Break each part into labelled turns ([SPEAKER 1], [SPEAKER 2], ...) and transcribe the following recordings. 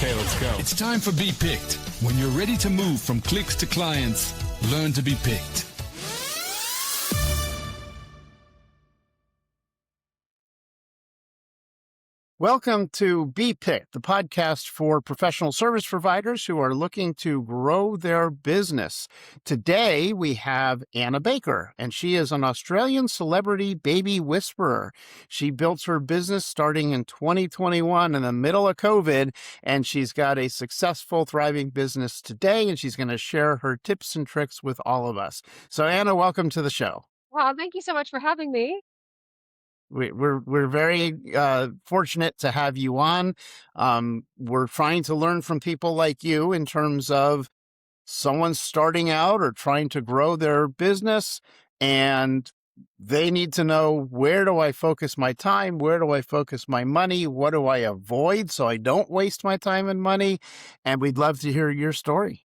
[SPEAKER 1] Okay, let's go.
[SPEAKER 2] It's time for Be Picked. When you're ready to move from clicks to clients, learn to be picked.
[SPEAKER 3] Welcome to Be Picked, the podcast for professional service providers who are looking to grow their business. Today, we have Anna Baker, and she is an Australian celebrity baby whisperer. She built her business starting in 2021 in the middle of COVID, and she's got a successful, thriving business today, and she's going to share her tips and tricks with all of us. So, Anna, welcome to the show.
[SPEAKER 4] Well, thank you so much for having me.
[SPEAKER 3] We're very fortunate to have you on. We're trying to learn from people like you in terms of someone starting out or trying to grow their business, and they need to know, where do I focus my time? Where do I focus my money? What do I avoid so I don't waste my time and money? And we'd love to hear your story.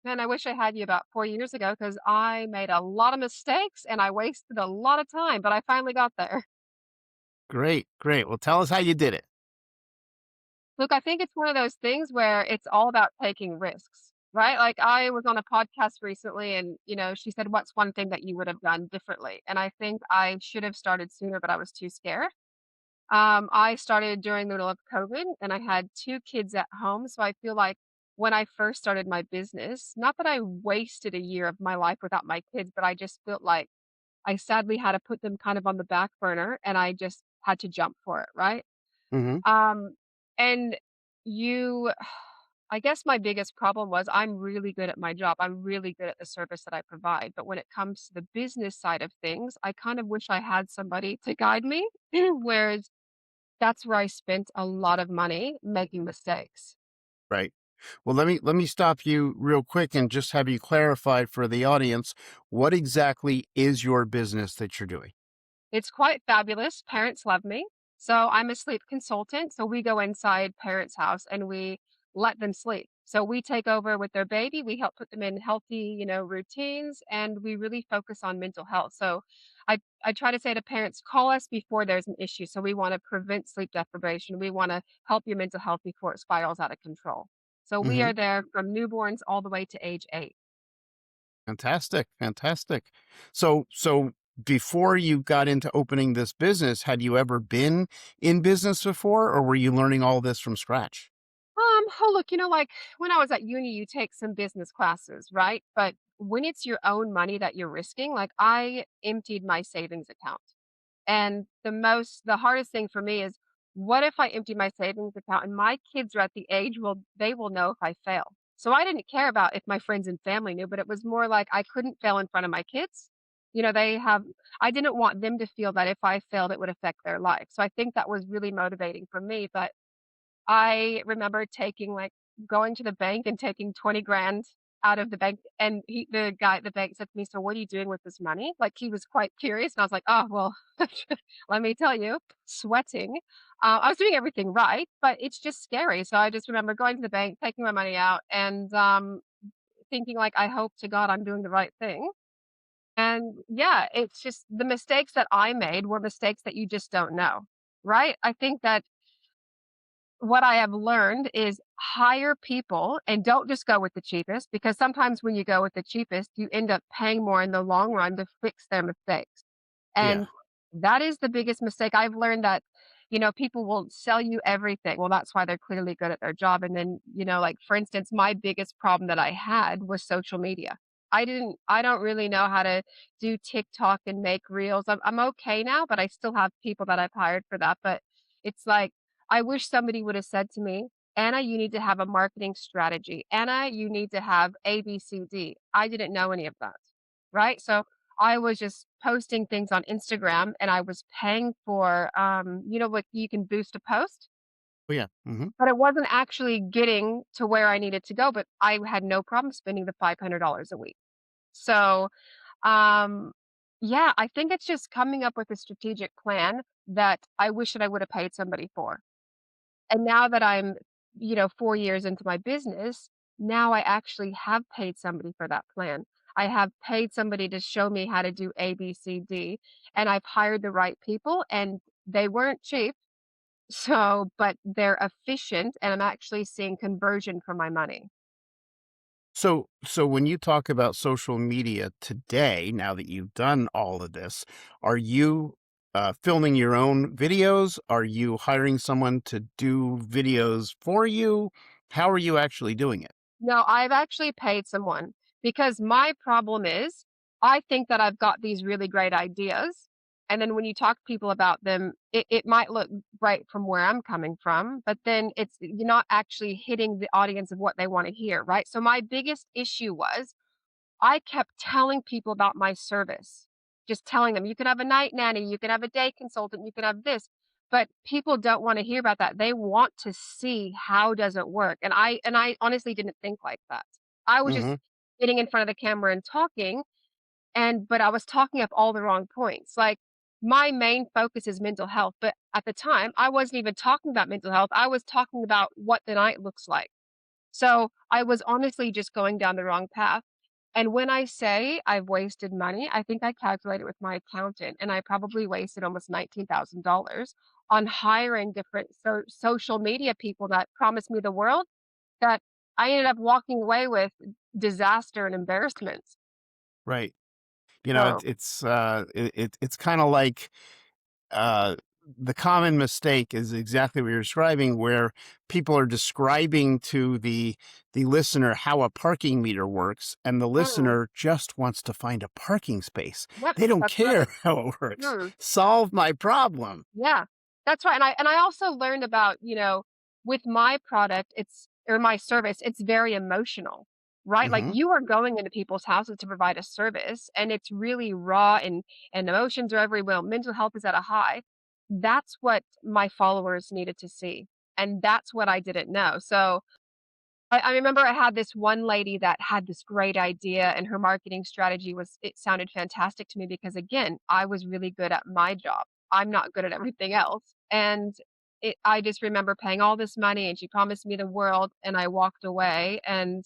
[SPEAKER 4] Man, I wish I had you about 4 years ago because I made a lot of mistakes and I wasted a lot of time, but I finally got there.
[SPEAKER 3] Great, great. Well, tell us how you did it.
[SPEAKER 4] Look, I think it's one of those things where it's all about taking risks, right? Like I was on a podcast recently and, she said, "What's one thing that you would have done differently?" And I think I should have started sooner, but I was too scared. I started during the middle of COVID and I had 2 kids at home. So I feel like when I first started my business, not that I wasted a year of my life without my kids, but I just felt like I sadly had to put them kind of on the back burner and I just had to jump for it, right?
[SPEAKER 3] Mm-hmm.
[SPEAKER 4] Um, and you, I guess my biggest problem was I'm really good at my job. I'm really good at the service that I provide. But when it comes to the business side of things, I kind of wish I had somebody to guide me. Whereas that's where I spent a lot of money making mistakes.
[SPEAKER 3] Right. Well, let me stop you real quick and just have you clarify for the audience, what exactly is your business that you're doing?
[SPEAKER 4] It's quite fabulous. Parents love me. So I'm a sleep consultant. So we go inside parents' house and we let them sleep. So we take over with their baby. We help put them in healthy, routines, and we really focus on mental health. So I try to say to parents, call us before there's an issue. So we want to prevent sleep deprivation. We want to help your mental health before it spirals out of control. So we
[SPEAKER 3] Mm-hmm.
[SPEAKER 4] are there from newborns all the way to age 8.
[SPEAKER 3] Fantastic, fantastic. So before you got into opening this business, had you ever been in business before, or were you learning all this from scratch?
[SPEAKER 4] Oh, look, like when I was at uni, you take some business classes, right? But when it's your own money that you're risking, like I emptied my savings account. And the hardest thing for me is, what if I empty my savings account and my kids are at the age, well, they will know if I fail. So I didn't care about if my friends and family knew, but it was more like I couldn't fail in front of my kids. I didn't want them to feel that if I failed, it would affect their life. So I think that was really motivating for me. But I remember going to the bank and taking 20 grand out of the bank. And the guy at the bank said to me, "So what are you doing with this money?" Like he was quite curious. And I was like, "Oh, well, let me tell you, sweating." I was doing everything right, but it's just scary. So I just remember going to the bank, taking my money out and thinking like, I hope to God I'm doing the right thing. And yeah, it's just the mistakes that I made were mistakes that you just don't know. Right. I think that what I have learned is hire people and don't just go with the cheapest, because sometimes when you go with the cheapest, you end up paying more in the long run to fix their mistakes.
[SPEAKER 3] Yeah.
[SPEAKER 4] And that is the biggest mistake. I've learned that, people will sell you everything. Well, that's why they're clearly good at their job. And then, like for instance, my biggest problem that I had was social media. I don't really know how to do TikTok and make reels. I'm okay now, but I still have people that I've hired for that. But it's like, I wish somebody would have said to me, "Anna, you need to have a marketing strategy. Anna, you need to have A, B, C, D." I didn't know any of that. Right. So I was just posting things on Instagram and I was paying for, what you can boost a post,
[SPEAKER 3] Oh, yeah. Mm-hmm.
[SPEAKER 4] but it wasn't actually getting to where I needed to go. But I had no problem spending the $500 a week. So, um, yeah, I think it's just coming up with a strategic plan that I wish that I would have paid somebody for. And now that I'm, 4 years into my business, now I actually have paid somebody for that plan. I have paid somebody to show me how to do A, B, C, D, and I've hired the right people and they weren't cheap. So, but they're efficient and I'm actually seeing conversion for my money.
[SPEAKER 3] So when you talk about social media today, now that you've done all of this, are you filming your own videos? Are you hiring someone to do videos for you? How are you actually doing it?
[SPEAKER 4] No, I've actually paid someone because my problem is I think that I've got these really great ideas. And then when you talk to people about them, it might look right from where I'm coming from, but then you're not actually hitting the audience of what they want to hear, right? So my biggest issue was I kept telling people about my service, just telling them, "You can have a night nanny, you can have a day consultant, you can have this." But people don't wanna hear about that. They want to see how does it work, and I honestly didn't think like that. I was just
[SPEAKER 3] Hmm.
[SPEAKER 4] getting in front of the camera and talking, but I was talking up all the wrong points. Like, my main focus is mental health, but at the time, I wasn't even talking about mental health, I was talking about what the night looks like. So, I was honestly just going down the wrong path. And when I say I've wasted money, I think I calculated with my accountant, and I probably wasted almost $19,000 on hiring different social media people that promised me the world that I ended up walking away with disaster and embarrassment.
[SPEAKER 3] Right. You know,
[SPEAKER 4] So,
[SPEAKER 3] it's kind of like uh, the common mistake is exactly what you're describing, where people are describing to the listener how a parking meter works, and the
[SPEAKER 4] mm,
[SPEAKER 3] listener just wants to find a parking space.
[SPEAKER 4] yep,
[SPEAKER 3] They don't
[SPEAKER 4] that's
[SPEAKER 3] care
[SPEAKER 4] right.
[SPEAKER 3] how it works.
[SPEAKER 4] Mm.
[SPEAKER 3] Solve my problem.
[SPEAKER 4] Yeah, that's right, and I also learned about, with my product, or my service, it's very emotional, right? Like,
[SPEAKER 3] Hmm.
[SPEAKER 4] you are going into people's houses to provide a service, and it's really raw and emotions are everywhere, mental health is at a high. That's what my followers needed to see, and that's what I didn't know. So I remember I had this one lady that had this great idea, and her marketing strategy it sounded fantastic to me because, again, I was really good at my job. I'm not good at everything else. And I just remember paying all this money, and she promised me the world, and I walked away, and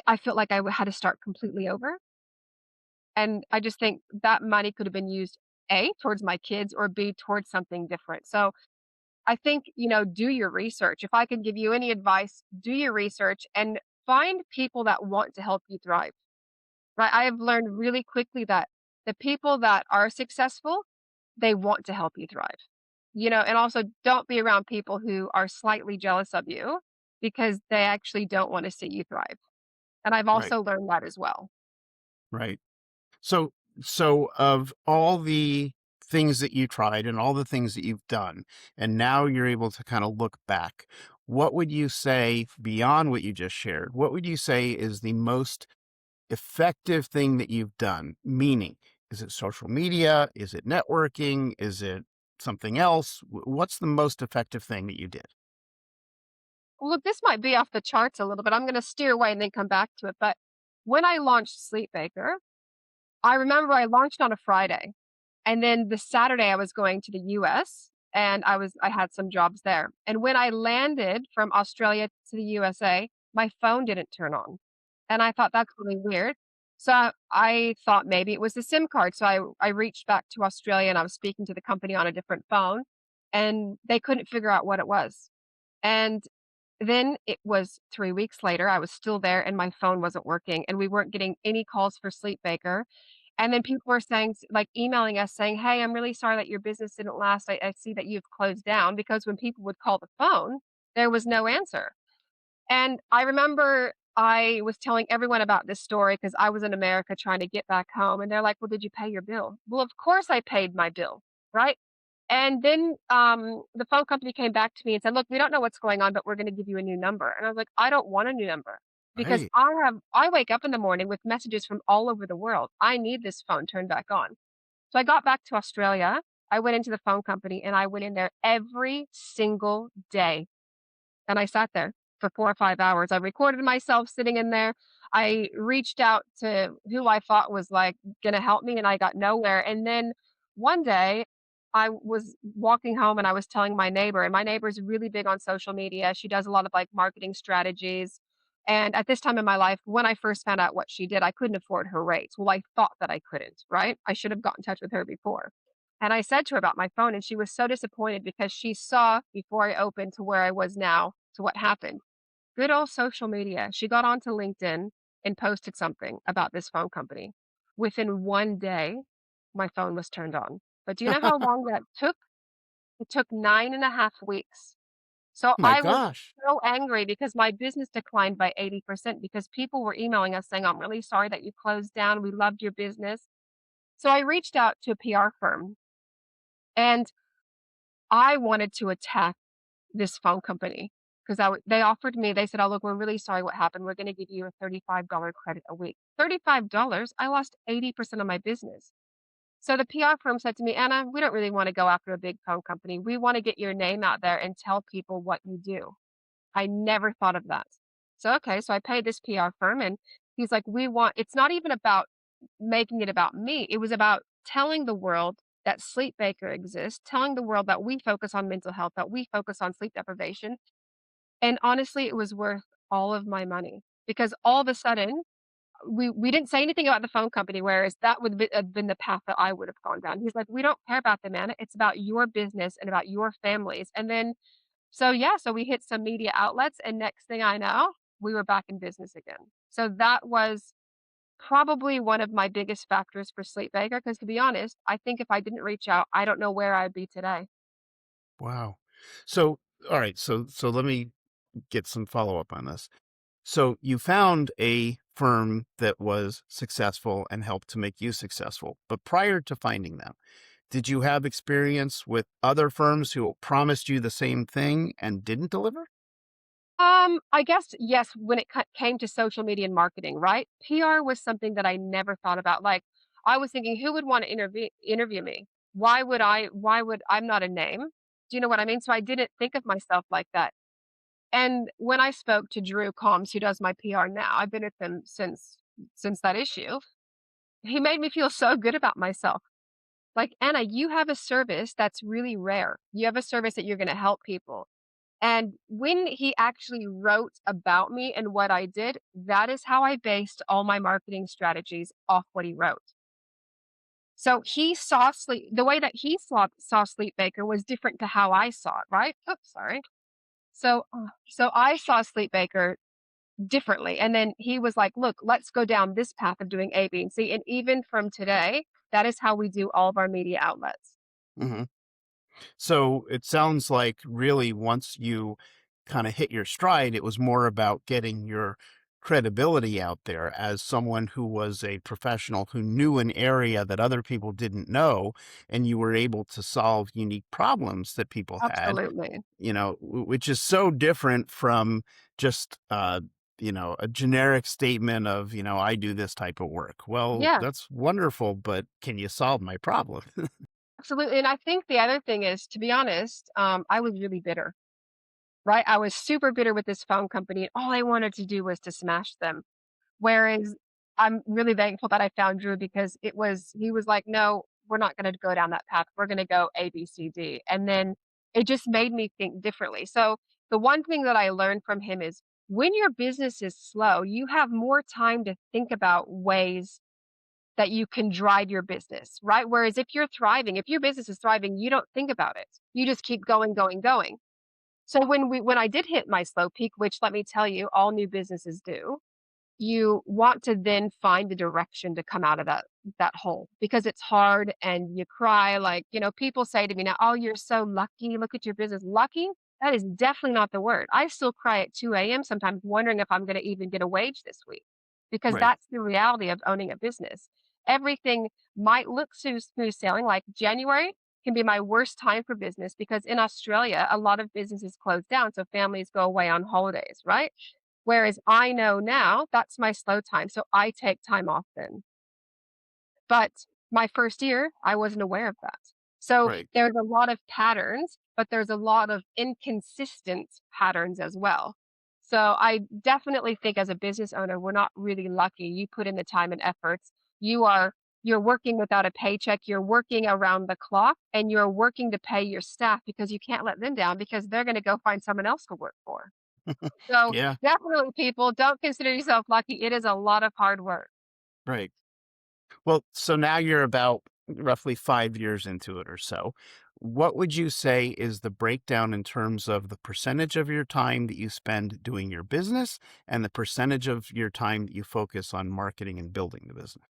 [SPEAKER 4] I felt like had to start completely over. And I just think that money could have been used A, towards my kids, or B, towards something different. So I think, do your research. If I could give you any advice, do your research and find people that want to help you thrive. Right? I have learned really quickly that the people that are successful, they want to help you thrive. And also don't be around people who are slightly jealous of you because they actually don't want to see you thrive. And I've
[SPEAKER 3] Right.
[SPEAKER 4] also learned that as well.
[SPEAKER 3] Right. So, so of all the things that you tried and all the things that you've done, and now you're able to kind of look back, what would you say beyond what you just shared? What would you say is the most effective thing that you've done? Meaning, is it social media? Is it networking? Is it something else? What's the most effective thing that you did?
[SPEAKER 4] Well, look, this might be off the charts a little bit. I'm going to steer away and then come back to it. But when I launched Sleep Baker, I remember I launched on a Friday. And then the Saturday I was going to the US and I had some jobs there. And when I landed from Australia to the USA, my phone didn't turn on. And I thought that's really weird. So I thought maybe it was the SIM card. So I reached back to Australia and I was speaking to the company on a different phone and they couldn't figure out what it was. And then it was 3 weeks later, I was still there and my phone wasn't working and we weren't getting any calls for Sleep Baker. And then people were saying like, emailing us saying, "Hey, I'm really sorry that your business didn't last. I see that you've closed down," because when people would call the phone, there was no answer. And I remember I was telling everyone about this story because I was in America trying to get back home, and they're like, "Well, did you pay your bill?" Well, of course I paid my bill, right? And then, the phone company came back to me and said, "Look, we don't know what's going on, but we're gonna give you a new number." And I was like, "I don't want a new number because
[SPEAKER 3] Right.
[SPEAKER 4] I wake up in the morning with messages from all over the world. I need this phone turned back on." So I got back to Australia. I went into the phone company, and I went in there every single day. And I sat there for 4 or 5 hours. I recorded myself sitting in there. I reached out to who I thought was, like, gonna help me, and I got nowhere. And then one day, I was walking home, and I was telling my neighbor, and my neighbor's really big on social media. She does a lot of, like, marketing strategies. And at this time in my life, when I first found out what she did, I couldn't afford her rates. Well, I thought that I couldn't, right? I should have got in touch with her before. And I said to her about my phone, and she was so disappointed because she saw before I opened to where I was now to what happened. Good old social media. She got onto LinkedIn and posted something about this phone company. Within one day, my phone was turned on. But do you know how long that took? It took 9.5 weeks. So
[SPEAKER 3] My
[SPEAKER 4] I was
[SPEAKER 3] gosh.
[SPEAKER 4] so angry because my business declined by 80% because people were emailing us saying, I'm really sorry that you closed down. We loved your business. So I reached out to a PR firm and I wanted to attack this phone company because they offered me, they said, oh, look, we're really sorry what happened. We're going to give you a $35 credit a week. $35, I lost 80% of my business. So the PR firm said to me, Anna, we don't really want to go after a big phone company. We want to get your name out there and tell people what you do. I never thought of that. So, okay, so I paid this PR firm and he's like, it's not even about making it about me. It was about telling the world that Sleep Baker exists, telling the world that we focus on mental health, that we focus on sleep deprivation. And honestly, it was worth all of my money because all of a sudden we didn't say anything about the phone company, whereas that would have been the path that I would have gone down. He's like, we don't care about them, Anna. It's about your business and about your families. And then so yeah, so we hit some media outlets, and next thing I know, we were back in business again. So that was probably one of my biggest factors for Sleep Baker, because to be honest, I think if I didn't reach out, I don't know where I'd be today.
[SPEAKER 3] Wow. So, all right. So let me get some follow up on this. So you found a firm that was successful and helped to make you successful. But prior to finding them, did you have experience with other firms who promised you the same thing and didn't deliver?
[SPEAKER 4] I guess yes, when it came to social media and marketing, right? PR was something that I never thought about. Like I was thinking, who would want to interview me? Why would I? Why would I'm not a name? Do you know what I mean? So I didn't think of myself like that. And when I spoke to Drew Combs, who does my PR now, I've been with him since that issue. He made me feel so good about myself. Like, Anna, you have a service that's really rare. You have a service that you're going to help people. And when he actually wrote about me and what I did, that is how I based all my marketing strategies off what he wrote. So he saw sleep, the way that he saw Sleep Baker was different to how I saw it, right? Oops, sorry. So I saw Sleep Baker differently. And then he was like, look, let's go down this path of doing A, B, and C. And even from today, that is how we do all of our media outlets.
[SPEAKER 3] Hmm. So it sounds like really once you kind of hit your stride, it was more about getting your credibility out there as someone who was a professional who knew an area that other people didn't know, and you were able to solve unique problems that people had,
[SPEAKER 4] Absolutely.
[SPEAKER 3] which is so different from just, a generic statement of, I do this type of work. Well,
[SPEAKER 4] Yeah,
[SPEAKER 3] that's wonderful, but can you solve my problem?
[SPEAKER 4] absolutely. And I think the other thing is, to be honest, I was really bitter, right? I was super bitter with this phone company. And all I wanted to do was to smash them. Whereas I'm really thankful that I found Drew because he was like, no, we're not going to go down that path. We're going to go A, B, C, D. And then it just made me think differently. So the one thing that I learned from him is when your business is slow, you have more time to think about ways that you can drive your business, right? Whereas if you're thriving, if your business is thriving, you don't think about it. You just keep going, going, going. So when I did hit my slow peak, which let me tell you, all new businesses do, you want to then find the direction to come out of that hole because it's hard and you cry like, people say to me now, "Oh, you're so lucky. Look at your business." Lucky? That is definitely not the word. I still cry at 2 a.m. sometimes wondering if I'm going to even get a wage this week because
[SPEAKER 3] Right.
[SPEAKER 4] that's the reality of owning a business. Everything might look smooth sailing like January can be my worst time for business because in Australia, a lot of businesses close down so families go away on holidays, right? Whereas I know now that's my slow time, so I take time off then. But my first year, I wasn't aware of that. So
[SPEAKER 3] Right.
[SPEAKER 4] there's a lot of patterns, but there's a lot of inconsistent patterns as well. So I definitely think as a business owner, we're not really lucky. You put in the time and efforts. You are you're working without a paycheck, you're working around the clock, and you're working to pay your staff because you can't let them down because they're going to go find someone else to work for. So
[SPEAKER 3] Yeah.
[SPEAKER 4] definitely people don't consider yourself lucky. It is a lot of hard work.
[SPEAKER 3] Right. Well, so now you're about roughly 5 years into it or so. What would you say is the breakdown in terms of the percentage of your time that you spend doing your business and the percentage of your time that you focus on marketing and building the business?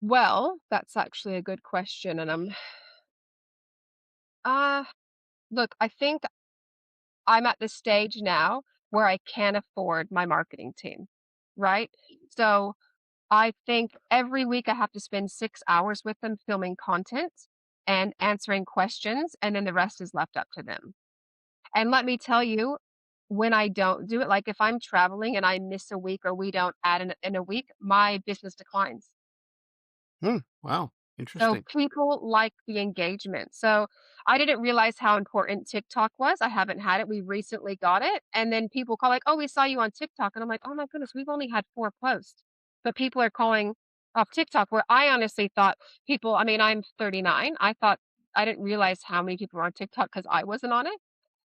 [SPEAKER 4] Well, that's actually a good question, and uh, look, I think I'm at the stage now where I can afford my marketing team, right? So I think every week I have to spend 6 hours with them filming content and answering questions, and then the rest is left up to them. And let me tell you, when I don't do it, like if I'm traveling and I miss a week or we don't add in a week, my business declines.
[SPEAKER 3] Wow.
[SPEAKER 4] So
[SPEAKER 3] Interesting.
[SPEAKER 4] people like the engagement. So I didn't realize how important TikTok was. I haven't had it. We recently got it. And then people call like, "Oh, we saw you on TikTok." And I'm like, "Oh my goodness, we've only had 4 posts." But people are calling off TikTok where I honestly thought people, I mean, I'm 39. I didn't realize how many people were on TikTok because I wasn't on it.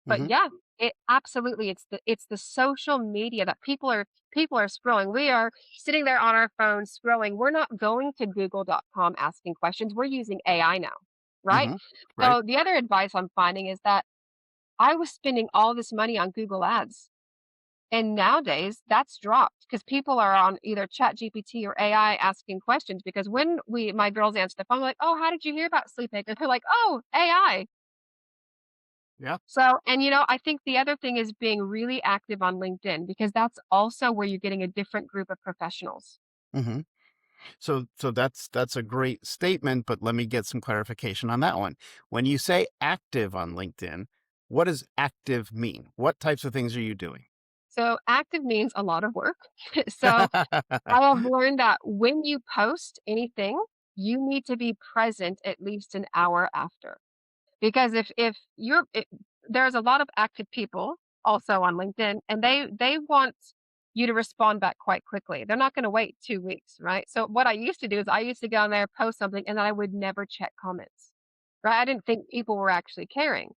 [SPEAKER 4] But
[SPEAKER 3] Hmm.
[SPEAKER 4] yeah, it absolutely, it's the social media that people are scrolling. We are sitting there on our phones scrolling. We're not going to google.com asking questions. We're using AI now, right?
[SPEAKER 3] Hmm. Right.
[SPEAKER 4] So the other advice I'm finding is that I was spending all this money on Google Ads. And nowadays that's dropped because people are on either Chat GPT or AI asking questions because when my girls answer the phone, like, "Oh, how did you hear about sleep aid?" They're like, "Oh, AI."
[SPEAKER 3] Yeah.
[SPEAKER 4] So, and I think the other thing is being really active on LinkedIn because that's also where you're getting a different group of professionals.
[SPEAKER 3] Hmm. So that's a great statement, but let me get some clarification on that one. When you say active on LinkedIn, what does active mean? What types of things are you doing?
[SPEAKER 4] So, active means a lot of work. So, I have learned that when you post anything, you need to be present at least an hour after. Because if you're it, there's a lot of active people also on LinkedIn, and they want you to respond back quite quickly. They're not going to wait 2 weeks, right? So what I used to do is I used to go on there, post something, and then I would never check comments. Right? I didn't think people were actually caring.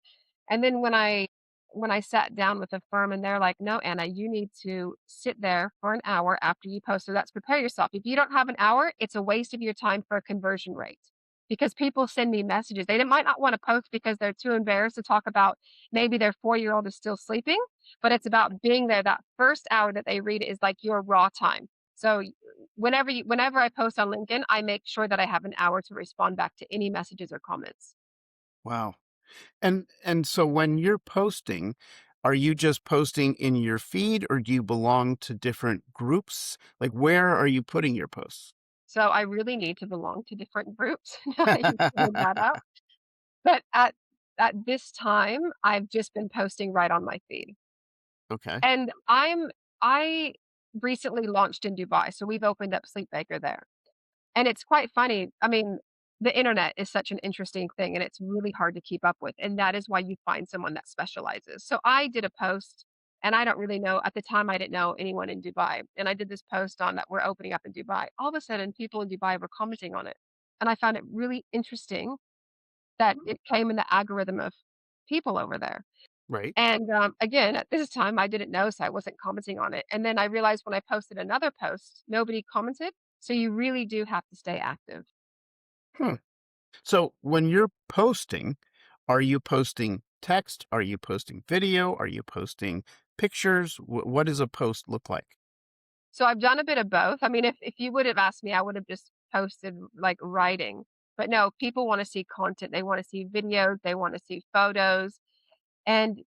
[SPEAKER 4] And then when I sat down with a firm and they're like, "No, Anna, you need to sit there for an hour after you post." So that's prepare yourself. If you don't have an hour, it's a waste of your time for a conversion rate because people send me messages. They might not want to post because they're too embarrassed to talk about maybe their 4-year-old is still sleeping, but it's about being there. That first hour that they read it is like your raw time. So whenever I post on LinkedIn, I make sure that I have an hour to respond back to any messages or comments.
[SPEAKER 3] Wow. And so when you're posting, are you just posting in your feed or do you belong to different groups? Like where are you putting your posts?
[SPEAKER 4] So I really need to belong to different groups now that you pointed that out. But at this time, I've just been posting right on my feed.
[SPEAKER 3] Okay.
[SPEAKER 4] And I recently launched in Dubai, so we've opened up Sleep Baker there. And it's quite funny. I mean, the internet is such an interesting thing and it's really hard to keep up with. And that is why you find someone that specializes. So I did a post and I don't really know at the time I didn't know anyone in Dubai. And I did this post on that we're opening up in Dubai. All of a sudden people in Dubai were commenting on it. And I found it really interesting that it came in the algorithm of people over there.
[SPEAKER 3] Right.
[SPEAKER 4] And again, at this time I didn't know, so I wasn't commenting on it. And then I realized when I posted another post, nobody commented. So you really do have to stay active.
[SPEAKER 3] Hmm. So when you're posting, are you posting text? Are you posting video? Are you posting pictures? What does a post look like?
[SPEAKER 4] So I've done a bit of both. I mean, if you would have asked me, I would have just posted like writing. But no, people want to see content. They want to see videos, they want to see photos. And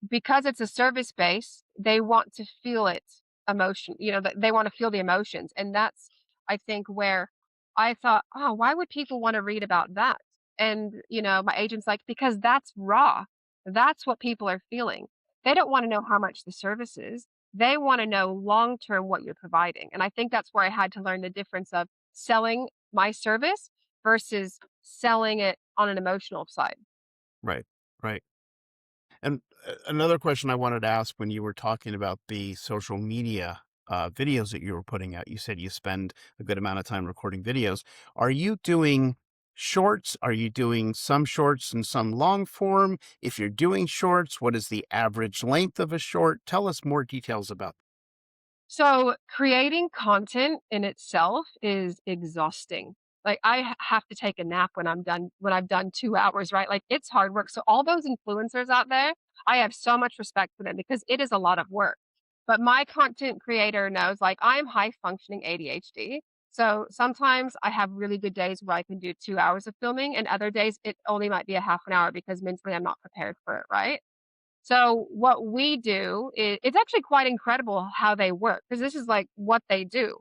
[SPEAKER 4] because it's a service base, they want to feel it emotion, they want to feel the emotions. And that's, I think, where I thought, oh, why would people want to read about that? And, my agent's like, because that's raw. That's what people are feeling. They don't want to know how much the service is. They want to know long term what you're providing. And I think that's where I had to learn the difference of selling my service versus selling it on an emotional side.
[SPEAKER 3] Right. Right. And another question I wanted to ask when you were talking about the social media videos that you were putting out, you said you spend a good amount of time recording videos. Are you doing shorts? Are you doing some shorts and some long form? If you're doing shorts, what is the average length of a short? Tell us more details about.
[SPEAKER 4] So creating content in itself is exhausting. Like have to take a nap when I've done 2 hours, right? Like it's hard work. So all those influencers out there, I have so much respect for them because it is a lot of work. But my content creator knows like I'm high functioning ADHD. So sometimes I have really good days where I can do 2 hours of filming and other days it only might be a half an hour because mentally I'm not prepared for it, right? So what we do is it's actually quite incredible how they work because this is like what they do.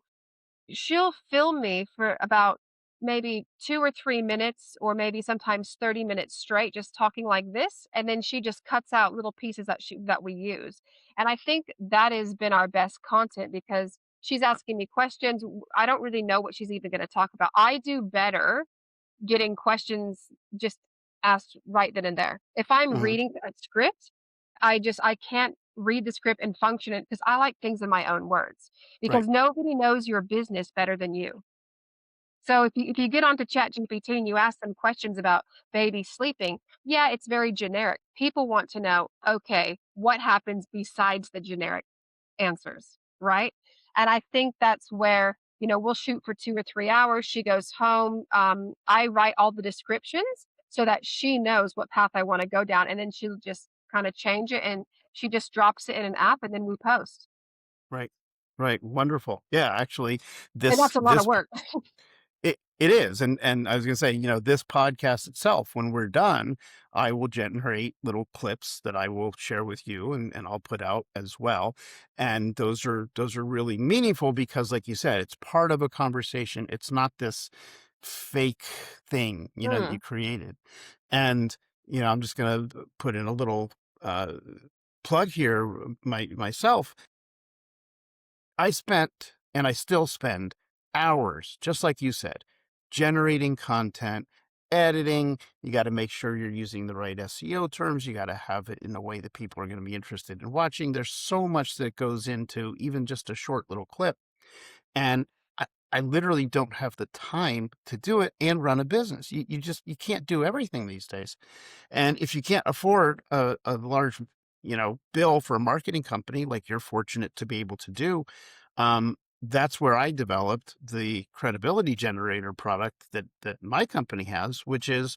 [SPEAKER 4] She'll film me for about maybe 2 or 3 minutes or maybe sometimes 30 minutes straight just talking like this, and then she just cuts out little pieces that we use. And I think that has been our best content because she's asking me questions. I don't really know what she's even gonna talk about. I do better getting questions just asked right then and there. If I'm
[SPEAKER 3] Hmm.
[SPEAKER 4] reading a script, I can't read the script and function it because I like things in my own words
[SPEAKER 3] Right.
[SPEAKER 4] because nobody knows your business better than you. So if you get onto ChatGPT and you ask them questions about baby sleeping, yeah, it's very generic. People want to know, okay, what happens besides the generic answers, right? And I think that's where, we'll shoot for 2 or 3 hours. She goes home. I write all the descriptions so that she knows what path I want to go down. And then she'll just kind of change it and she just drops it in an app and then we post.
[SPEAKER 3] Right. Right. Wonderful. Yeah, actually,
[SPEAKER 4] And
[SPEAKER 3] this
[SPEAKER 4] that's a lot of
[SPEAKER 3] this
[SPEAKER 4] work.
[SPEAKER 3] it is, and I was gonna say, this podcast itself, when we're done, I will generate little clips that I will share with you, and I'll put out as well, and those are really meaningful because, like you said, it's part of a conversation. It's not this fake thing, that you
[SPEAKER 4] Mm,
[SPEAKER 3] created, and I'm just gonna put in a little uh, plug here, myself. I spent and I still spend hours, just like you said, generating content, editing. You got to make sure you're using the right SEO terms. You got to have it in a way that people are going to be interested in watching. There's so much that goes into even just a short little clip. And I literally don't have the time to do it and run a business. You can't do everything these days. And if you can't afford a large, bill for a marketing company like you're fortunate to be able to do, that's where I developed the credibility generator product that my company has, which is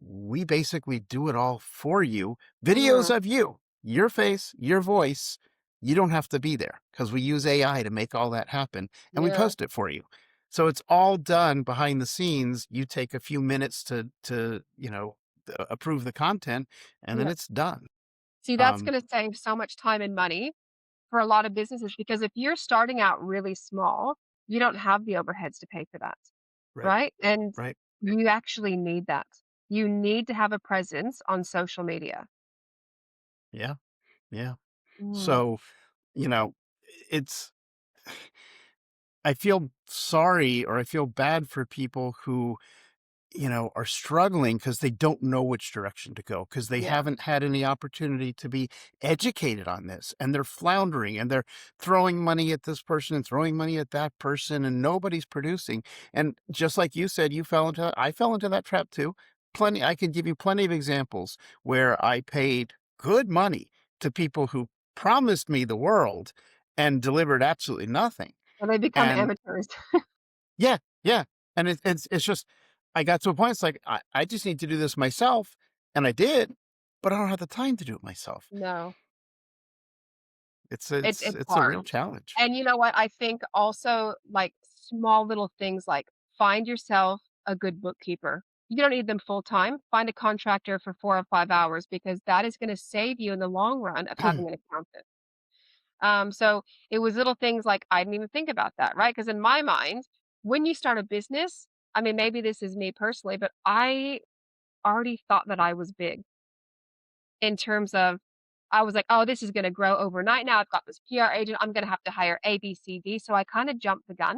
[SPEAKER 3] we basically do it all for you.
[SPEAKER 4] mm,
[SPEAKER 3] Videos of you, your face, your voice. You don't have to be there because we use AI to make all that happen and we
[SPEAKER 4] yeah,
[SPEAKER 3] post it for you. So it's all done behind the scenes. You take a few minutes to approve the content and then
[SPEAKER 4] yeah.
[SPEAKER 3] it's done.
[SPEAKER 4] See, that's
[SPEAKER 3] Um,
[SPEAKER 4] going to save so much time and money for a lot of businesses because if you're starting out really small, you don't have the overheads to pay for that.
[SPEAKER 3] right,
[SPEAKER 4] Right? And
[SPEAKER 3] right.
[SPEAKER 4] you actually need that. You need to have a presence on social media.
[SPEAKER 3] Yeah, yeah.
[SPEAKER 4] Mm,
[SPEAKER 3] So, you know, it's, I feel sorry or I feel bad for people who are struggling because they don't know which direction to go because they
[SPEAKER 4] yeah.
[SPEAKER 3] haven't had any opportunity to be educated on this and they're floundering and they're throwing money at this person and throwing money at that person and nobody's producing. And just like you said, I fell into that trap too. I could give you plenty of examples where I paid good money to people who promised me the world and delivered absolutely nothing.
[SPEAKER 4] And they become
[SPEAKER 3] And
[SPEAKER 4] amateurs.
[SPEAKER 3] yeah, yeah, and it's just I got to a point, it's like, I just need to do this myself, and I did, but I don't have the time to do it myself.
[SPEAKER 4] No,
[SPEAKER 3] It's
[SPEAKER 4] it's
[SPEAKER 3] it's
[SPEAKER 4] it's
[SPEAKER 3] it's a
[SPEAKER 4] hard.
[SPEAKER 3] real challenge.
[SPEAKER 4] And you know what? I think also like small little things like find yourself a good bookkeeper. You don't need them full time. Find a contractor for 4 or 5 hours because that is going to save you in the long run of having an accountant. So it was little things like I didn't even think about that, right? Because in my mind, when you start a business, I mean, maybe this is me personally, but I already thought that I was big in terms of I was like, oh, this is going to grow overnight. Now I've got this PR agent. I'm going to have to hire A, B, C, D. So I kind of jumped the gun.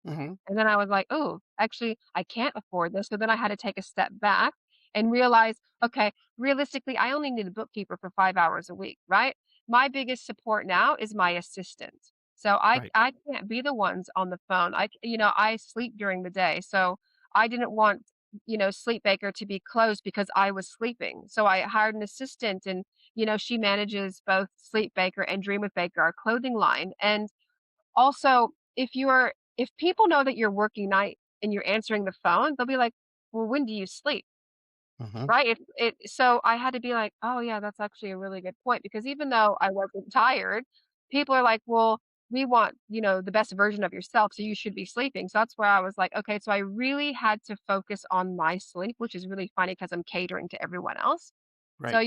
[SPEAKER 3] Mhm.
[SPEAKER 4] And then I was like, "Oh, actually, I can't afford this." So then I had to take a step back and realize, okay, realistically, I only need a bookkeeper for 5 hours a week, right? My biggest support now is my assistant. So I
[SPEAKER 3] Right,
[SPEAKER 4] I can't be the ones on the phone. I sleep during the day. So I didn't want, Sleep Baker to be closed because I was sleeping. So I hired an assistant and, she manages both Sleep Baker and Dream with Baker, our clothing line. And Also, if people know that you're working night and you're answering the phone, they'll be like, "Well, when do you sleep?"
[SPEAKER 3] Hmm.
[SPEAKER 4] Right? If it so I had to be like, "Oh, yeah, that's actually a really good point," because even though I wasn't tired, people are like, "Well, we want, the best version of yourself, so you should be sleeping." So that's where I was like, "Okay," so I really had to focus on my sleep, which is really funny because 'cause I'm catering to everyone else. So,
[SPEAKER 3] Right.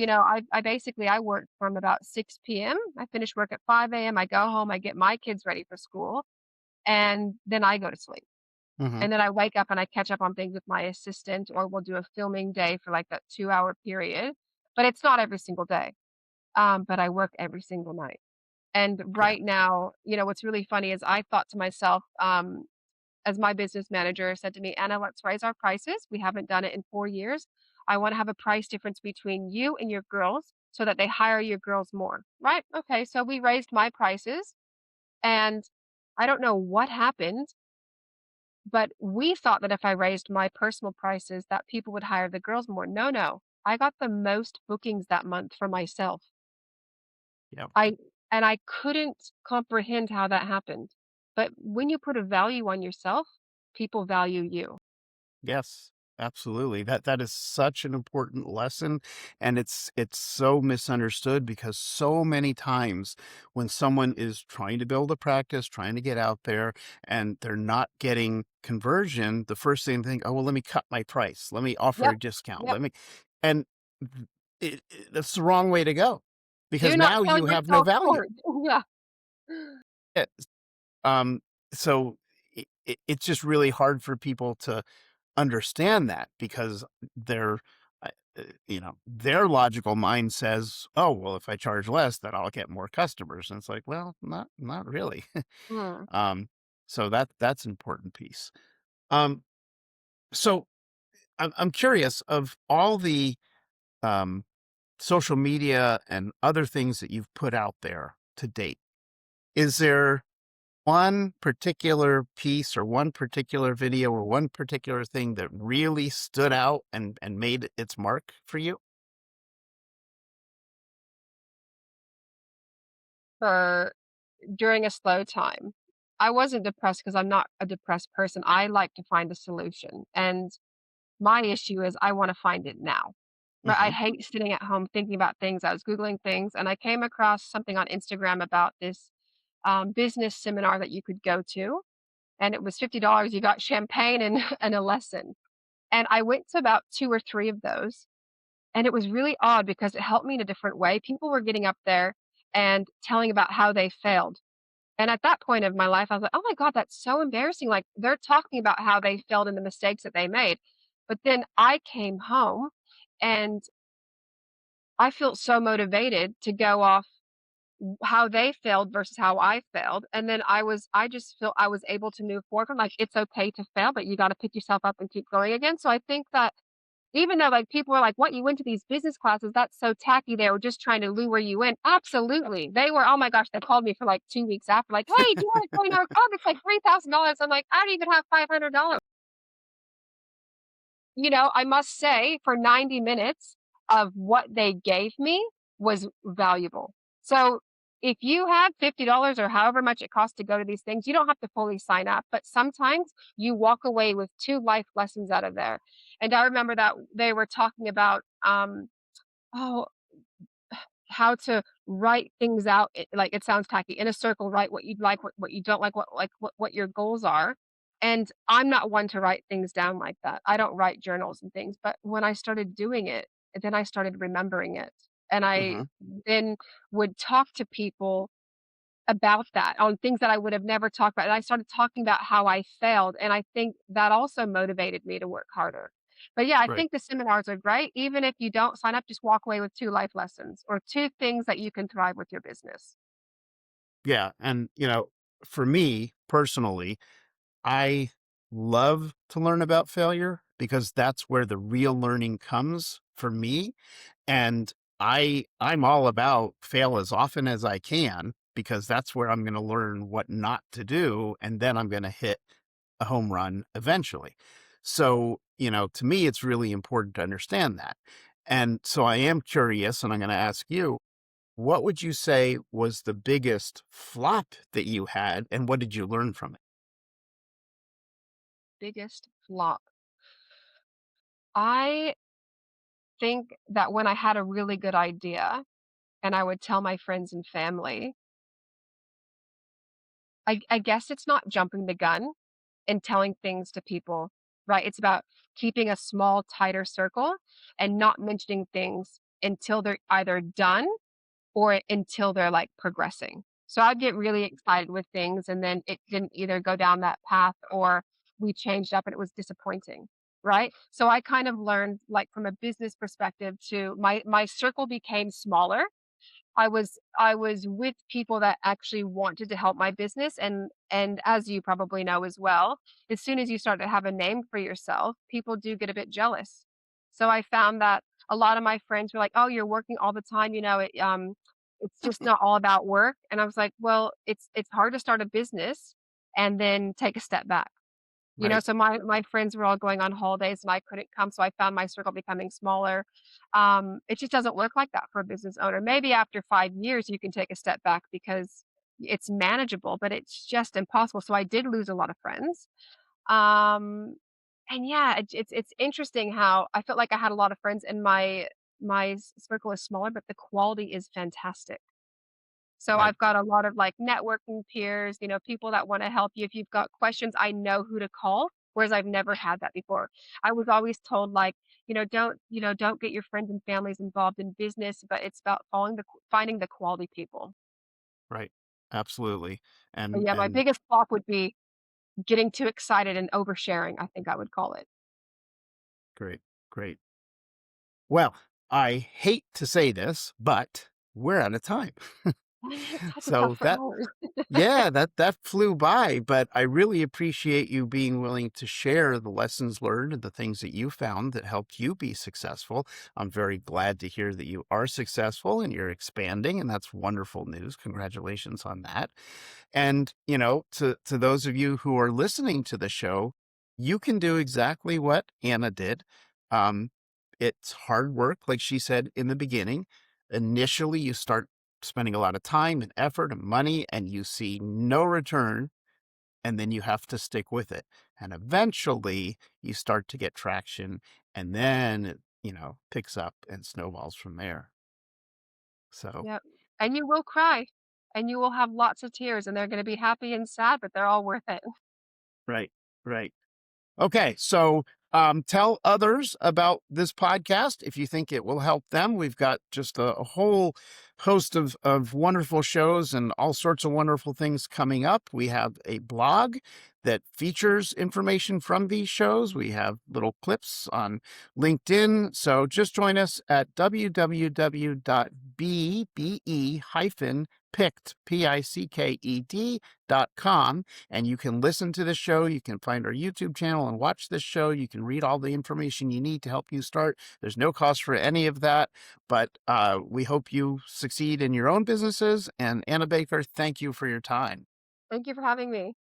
[SPEAKER 4] I basically I work from about 6 p.m. I finish work at 5 a.m. I go home, I get my kids ready for school, and then I go to sleep.
[SPEAKER 3] Hmm.
[SPEAKER 4] And then I wake up and I catch up on things with my assistant, or we'll do a filming day for like that 2-hour period. But it's not every single day. But I work every single night. And
[SPEAKER 3] Yeah.
[SPEAKER 4] right now, what's really funny is I thought to myself, as my business manager said to me, Anna, let's raise our prices. We haven't done it in 4 years. I want to have a price difference between you and your girls so that they hire your girls more. Right? Okay. So we raised my prices, and I don't know what happened, but we thought that if I raised my personal prices that people would hire the girls more. No, no. I got the most bookings that month for myself.
[SPEAKER 3] Yeah.
[SPEAKER 4] I and I couldn't comprehend how that happened. But when you put a value on yourself, people value you.
[SPEAKER 3] Yes, absolutely. That is such an important lesson, and it's so misunderstood because so many times when someone is trying to build a practice, trying to get out there, and they're not getting conversion, the first thing they think, "Oh, well, let me cut my price. Let me offer
[SPEAKER 4] Yep.
[SPEAKER 3] a discount.
[SPEAKER 4] Yep.
[SPEAKER 3] Let me," and that's the wrong way to go because
[SPEAKER 4] Do not
[SPEAKER 3] now
[SPEAKER 4] sell
[SPEAKER 3] you have no
[SPEAKER 4] yourself
[SPEAKER 3] value.
[SPEAKER 4] short. Yeah.
[SPEAKER 3] Yes. Um, so it's just really hard for people to understand that because their their logical mind says, "Oh, well, if I charge less, then I'll get more customers." And it's like, well, not really.
[SPEAKER 4] Mm.
[SPEAKER 3] um, so that's an important piece. Um, so I'm curious of all the um, social media and other things that you've put out there to date. Is there one particular piece or one particular video or one particular thing that really stood out and made its mark for you?
[SPEAKER 4] For during a slow time. I wasn't depressed because I'm not a depressed person. I like to find a solution. And my issue is I wanna find it now. Right, I
[SPEAKER 3] Hmm.
[SPEAKER 4] hate sitting at home thinking about things. I was Googling things, and I came across something on Instagram about this, business seminar that you could go to, and it was $50. You got champagne and and a lesson. And I went to about 2 or 3 of those, and it was really odd because it helped me in a different way. People were getting up there and telling about how they failed. And at that point of my life, I was like, "Oh my god, that's so embarrassing." Like, they're talking about how they failed and the mistakes that they made. But then I came home, and I feel so motivated to go off how they failed versus how I failed. And then I just feel I was able to move forward from like, it's okay to fail, but you got to pick yourself up and keep going again. So I think that even though like people are like, what, you went to these business classes, that's so tacky. They were just trying to lure you in. Absolutely. They were, oh my gosh, they called me for like 2 weeks after, like, hey, do you want to join our club? It's like $3,000. I'm like, I don't even have $500. I must say for 90 minutes of what they gave me was valuable. So if you have $50 or however much it costs to go to these things, you don't have to fully sign up, but sometimes you walk away with 2 life lessons out of there. And I remember that they were talking about, oh, how to write things out, like, it sounds tacky, in a circle, write what you'd like, what you don't like, what your goals are, and I'm not one to write things down like that. I don't write journals and things, but when I started doing it, then I started remembering it, and I
[SPEAKER 3] Hmm.
[SPEAKER 4] then would talk to people about that, on things that I would have never talked about, and I started talking about how I failed, and I think that also motivated me to work harder. But yeah, I
[SPEAKER 3] Right.
[SPEAKER 4] think the seminars are great. Even if you don't sign up, just walk away with 2 life lessons or 2 things that you can thrive with your business.
[SPEAKER 3] Yeah. And, for me personally, I love to learn about failure because that's where the real learning comes for me. And I'm all about fail as often as I can because that's where I'm going to learn what not to do. And then I'm going to hit a home run eventually. So, to me, it's really important to understand that. And so I am curious, and I'm going to ask you, what would you say was the biggest flop that you had, and what did you learn from it?
[SPEAKER 4] Biggest flop. I think that when I had a really good idea and I would tell my friends and family, I guess it's not jumping the gun and telling things to people, right? It's about keeping a small, tighter circle and not mentioning things until they're either done or until they're like progressing. So I'd get really excited with things and then it didn't either go down that path or we changed up and it was disappointing. Right. So I kind of learned like from a business perspective to my circle became smaller. I was with people that actually wanted to help my business and as you probably know as well, as soon as you start to have a name for yourself, people do get a bit jealous. So I found that a lot of my friends were like, "Oh, you're working all the time, it's just not all about work." And I was like, "Well, it's hard to start a business and then take a step back."
[SPEAKER 3] Right.
[SPEAKER 4] So my friends were all going on holidays and I couldn't come, so I found my circle becoming smaller. It just doesn't work like that for a business owner. Maybe after 5 years, you can take a step back because it's manageable, but it's just impossible. So I did lose a lot of friends. Um, and yeah, it's interesting how I felt like I had a lot of friends and my circle is smaller, but the quality is fantastic. So
[SPEAKER 3] Right.
[SPEAKER 4] I've got a lot of, like, networking peers, people that wanna help you. If you've got questions, I know who to call, whereas I've never had that before. I was always told, like, don't get your friends and families involved in business, but it's about finding the quality people.
[SPEAKER 3] Right. Absolutely.
[SPEAKER 4] But
[SPEAKER 3] And
[SPEAKER 4] yeah, my
[SPEAKER 3] and
[SPEAKER 4] biggest flop would be getting too excited and oversharing, I think I would call it.
[SPEAKER 3] great. Great. Well, I hate to say this, but we're out of time.
[SPEAKER 4] Talk about
[SPEAKER 3] So
[SPEAKER 4] for
[SPEAKER 3] that
[SPEAKER 4] hours.
[SPEAKER 3] yeah, that flew by, but I really appreciate you being willing to share the lessons learned and the things that you found that helped you be successful. I'm very glad to hear that you are successful and you're expanding, and that's wonderful news. Congratulations on that. And, to those of you who are listening to the show, you can do exactly what Anna did. Um, it's hard work, like she said in the beginning. Initially, you start spending a lot of time and effort and money, and you see no return, and then you have to stick with it. And eventually, you start to get traction, and then it, picks up and snowballs from there. So,
[SPEAKER 4] Yep, and you will cry, and you will have lots of tears, and they're gonna be happy and sad, but they're all worth it.
[SPEAKER 3] right, right. Okay, so tell others about this podcast if you think it will help them. We've got just a whole host of wonderful shows and all sorts of wonderful things coming up. We have a blog that features information from these shows. We have little clips on LinkedIn. So just join us at www.picked.com, and you can listen to the show. You can find our YouTube channel and watch this show. You can read all the information you need to help you start. There's no cost for any of that, but we hope you succeed in your own businesses. And Anna Baker, thank you for your time.
[SPEAKER 4] Thank you for having me.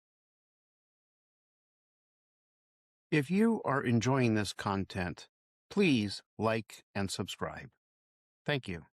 [SPEAKER 3] If you are enjoying this content, please like and subscribe. Thank you.